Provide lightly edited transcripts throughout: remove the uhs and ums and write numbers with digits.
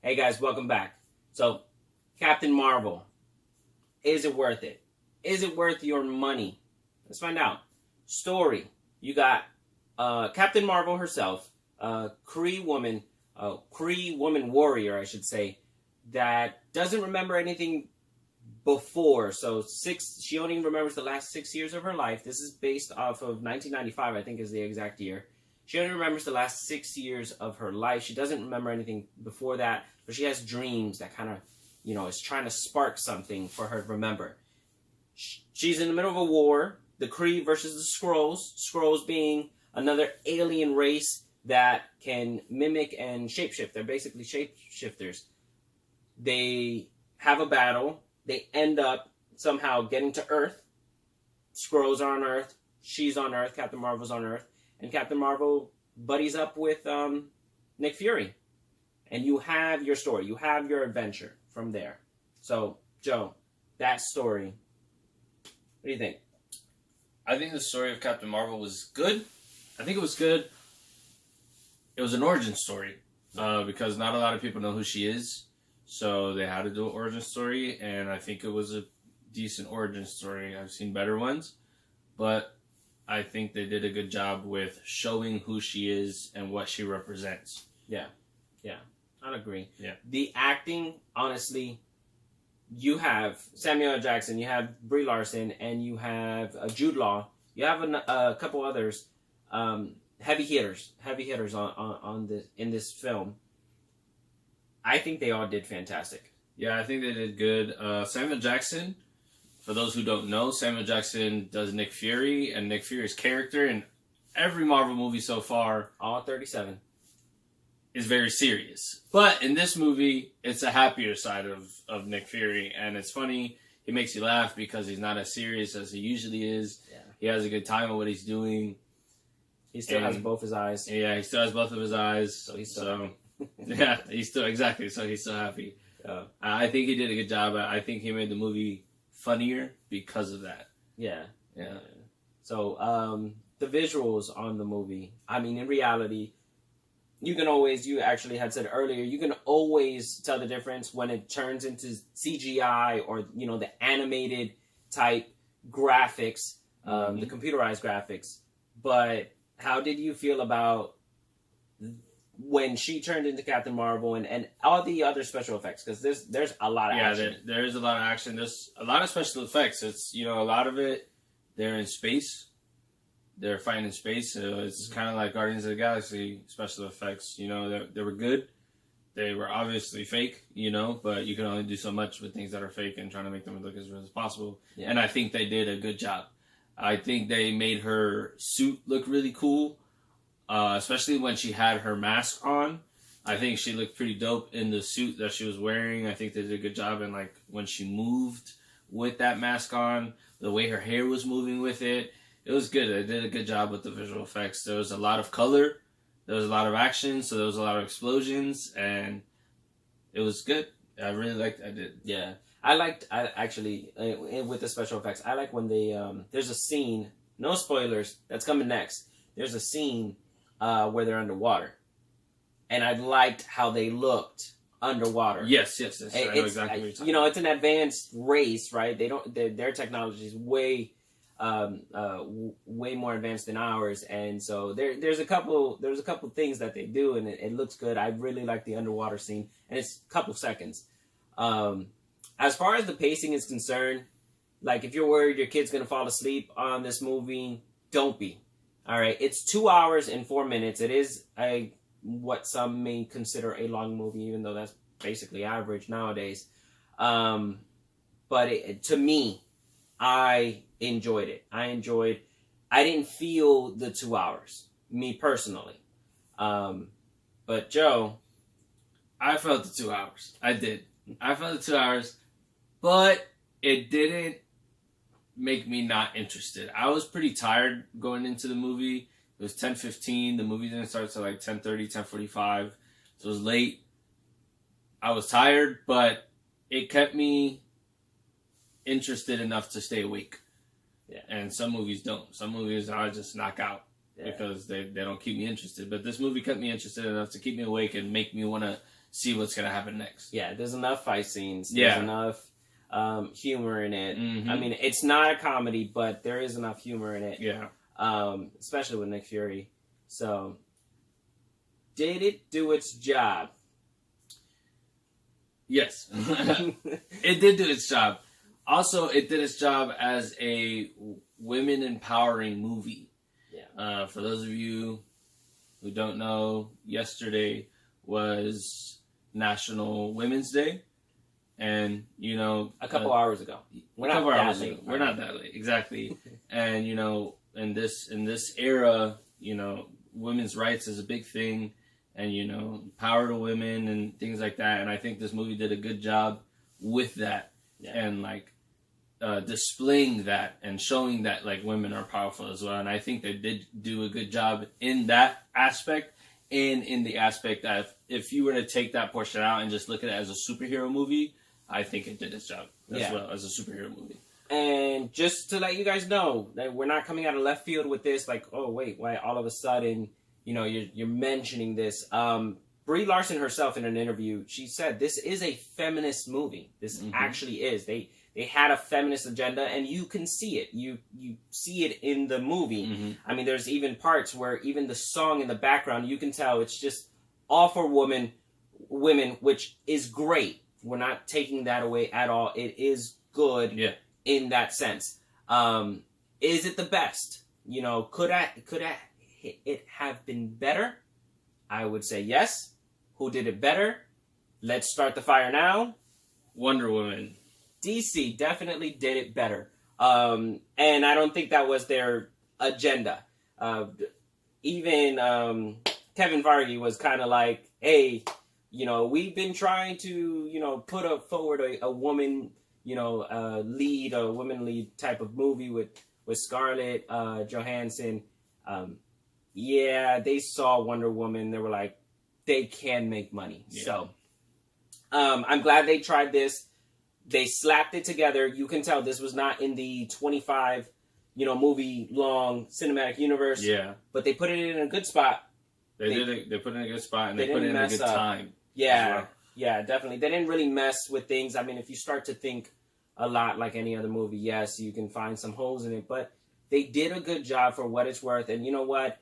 Hey guys, welcome back. So, Captain Marvel, is it worth it? Is it worth your money? Let's find out. Story, you got Captain Marvel herself, Kree woman warrior, I should say, that doesn't remember anything before. So she only remembers the last 6 years of her life. This is based off of 1995, I think is the exact year. She only remembers the last 6 years of her life. She doesn't remember anything before that, but she has dreams that kind of, is trying to spark something for her to remember. She's in the middle of a war, the Kree versus the Skrulls being another alien race that can mimic and shapeshift. They're basically shapeshifters. They have a battle. They end up somehow getting to Earth. Skrulls are on Earth. She's on Earth. Captain Marvel's on Earth. And Captain Marvel buddies up with Nick Fury. And you have your story. You have your adventure from there. So, Joe, that story, what do you think? I think the story of Captain Marvel was good. I think it was good. It was an origin story because not a lot of people know who she is. So they had to do an origin story, and I think it was a decent origin story. I've seen better ones, but I think they did a good job with showing who she is and what she represents. Yeah, I'd agree. Yeah. The acting, honestly, you have Samuel L. Jackson, you have Brie Larson, and you have Jude Law. You have a couple others, heavy hitters in this film. I think they all did fantastic. Yeah, I think they did good. Samuel Jackson, for those who don't know, Samuel Jackson does Nick Fury, and Nick Fury's character in every Marvel movie so far, all 37, is very serious. But in this movie, it's a happier side of Nick Fury, and it's funny. He makes you laugh because he's not as serious as he usually is. Yeah. He has a good time at what he's doing. He still has both his eyes. Yeah, he still has both of his eyes. So he's still yeah, he's still, exactly, so he's still happy. I think he did a good job. I think he made the movie funnier because of that. Yeah. So, the visuals on the movie, I mean, in reality, you actually had said earlier, you can always tell the difference when it turns into CGI or, the animated type graphics, the computerized graphics. But how did you feel about when she turned into Captain Marvel and all the other special effects? Because there's a lot of action. There is a lot of action. There's a lot of special effects. It's, a lot of it, they're in space. They're fighting in space. So it's kind of like Guardians of the Galaxy special effects. They were good. They were obviously fake, but you can only do so much with things that are fake and trying to make them look as real as possible. Yeah. And I think they did a good job. I think they made her suit look really cool. Especially when she had her mask on. I think she looked pretty dope in the suit that she was wearing. I think they did a good job in when she moved with that mask on, the way her hair was moving with it. It was good. They did a good job with the visual effects. There was a lot of color. There was a lot of action. So there was a lot of explosions, and it was good. I really liked it. I did. Yeah. I actually, with the special effects, I like when they, there's a scene, no spoilers, that's coming next. There's a scene where they're underwater, and I liked how they looked underwater. Yes. I know exactly what you're talking about. It's an advanced race, right? Their technology is way more advanced than ours, and so there's a couple things that they do, and it looks good. I really like the underwater scene, and it's a couple seconds. As far as the pacing is concerned, if you're worried your kid's gonna fall asleep on this movie, don't be. All right, it's 2 hours and 4 minutes. It is what some may consider a long movie, even though that's basically average nowadays. But to me, I enjoyed it. I didn't feel the 2 hours, me personally. But Joe, I felt the 2 hours. I did. I felt the 2 hours, but it didn't make me not interested. I was pretty tired going into the movie. It was 10:15. The movie didn't start till 10:30, 10:45. So it was late. I was tired, but it kept me interested enough to stay awake. Yeah. And some movies don't. Some movies I just knock out because they don't keep me interested. But this movie kept me interested enough to keep me awake and make me want to see what's gonna happen next. Yeah, there's enough fight scenes. There's enough humor in it. Mm-hmm. I mean, it's not a comedy, but there is enough humor in it. Yeah. Especially with Nick Fury. So, did it do its job? Yes. It did do its job. Also, it did its job as a women empowering movie. Yeah. For those of you who don't know, yesterday was National Women's Day. And, you know... A couple hours ago. We're not that late. We're not that late. Exactly. And, you know, in this era, you know, women's rights is a big thing. And, you know, power to women and things like that. And I think this movie did a good job with that. Yeah. And, like, displaying that and showing that, like, women are powerful as well. And I think they did do a good job in that aspect. And in the aspect that if you were to take that portion out and just look at it as a superhero movie, I think it did its job as well as a superhero movie. And just to let you guys know that we're not coming out of left field with this, like, oh, wait, why all of a sudden, you know, you're mentioning this. Brie Larson herself in an interview, she said this is a feminist movie. This actually is. They had a feminist agenda, and you can see it. You see it in the movie. I mean, there's even parts where even the song in the background, you can tell it's just all for women, which is great. We're not taking that away at all. It is good in that sense. Is it the best? You know, could it have been better? I would say yes. Who did it better? Let's start the fire now. Wonder Woman. DC definitely did it better. And I don't think that was their agenda. Even Kevin Feige was kind of like, hey, you know, we've been trying to, you know, put forward a woman, you know, lead, a woman lead type of movie with Scarlett Johansson. They saw Wonder Woman. They were like, they can make money. Yeah. So I'm glad they tried this. They slapped it together. You can tell this was not in the 25, you know, movie long cinematic universe. Yeah. But they put it in a good spot. They put it in a good spot, and they put it in a good time. Yeah. Well. Yeah, definitely. They didn't really mess with things. I mean, if you start to think a lot like any other movie, yes, you can find some holes in it. But they did a good job for what it's worth. And you know what?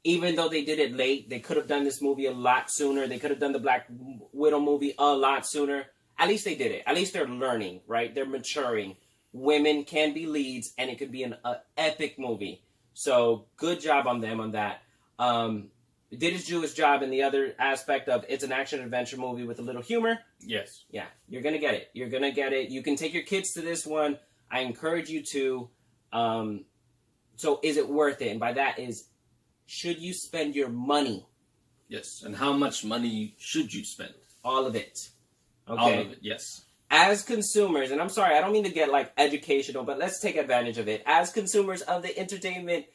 Even though they did it late, they could have done this movie a lot sooner. They could have done the Black Widow movie a lot sooner. At least they did it. At least they're learning, right? They're maturing. Women can be leads, and it could be an epic movie. So good job on them on that. It did its Jewish job in the other aspect of it's an action-adventure movie with a little humor. Yes. Yeah, you're going to get it. You're going to get it. You can take your kids to this one. I encourage you to. So is it worth it? And by that is, should you spend your money? Yes. And how much money should you spend? All of it. Okay. All of it, yes. As consumers, and I'm sorry, I don't mean to get like educational, but let's take advantage of it. As consumers of the entertainment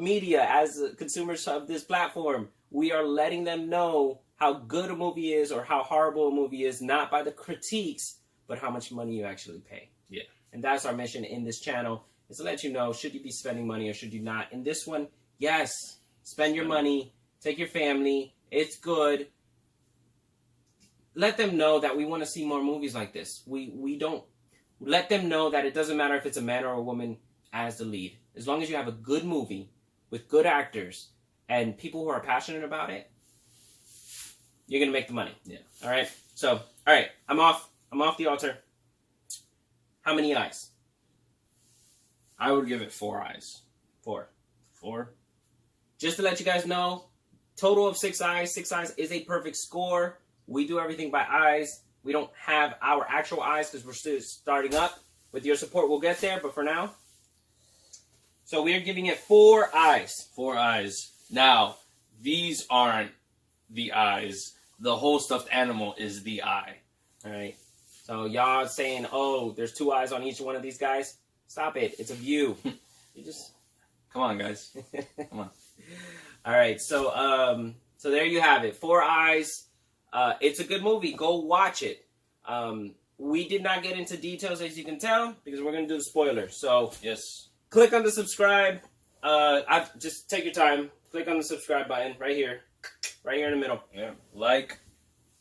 media, as consumers of this platform, we are letting them know how good a movie is or how horrible a movie is, not by the critiques, but how much money you actually pay. Yeah. And that's our mission in this channel, is to let you know, should you be spending money or should you not? In this one, yes, spend your money, take your family, it's good. Let them know that we want to see more movies like this. We don't let them know that it doesn't matter if it's a man or a woman as the lead. As long as you have a good movie with good actors and people who are passionate about it, you're going to make the money. Yeah. All right. So, all right. I'm off the altar. How many eyes? I would give it 4 eyes. 4. Just to let you guys know, total of 6 eyes. 6 eyes is a perfect score. We do everything by eyes. We don't have our actual eyes because we're still starting up. With your support, we'll get there. But for now, so we are giving it 4 eyes. 4 eyes. Now, these aren't the eyes. The whole stuffed animal is the eye. All right. So y'all saying, oh, there's 2 eyes on each one of these guys? Stop it. It's a view. You just come on, guys. Come on. All right. So there you have it. 4 eyes. It's a good movie. Go watch it. We did not get into details, as you can tell, because we're going to do the spoilers. So yes, click on the subscribe. Just take your time. Click on the subscribe button right here in the middle. Yeah. Like,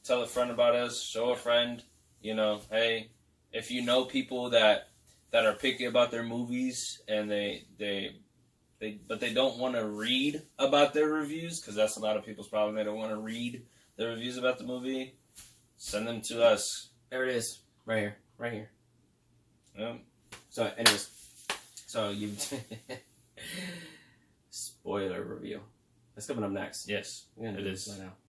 tell a friend about us. Show a friend. You know, hey, if you know people that are picky about their movies and they don't want to read about their reviews, because that's a lot of people's problem. They don't want to read the reviews about the movie. Send them to us. There it is, right here, right here. Yeah. So, anyways, so you spoiler review. That's coming up next. Yes, We're gonna it do is. this right now.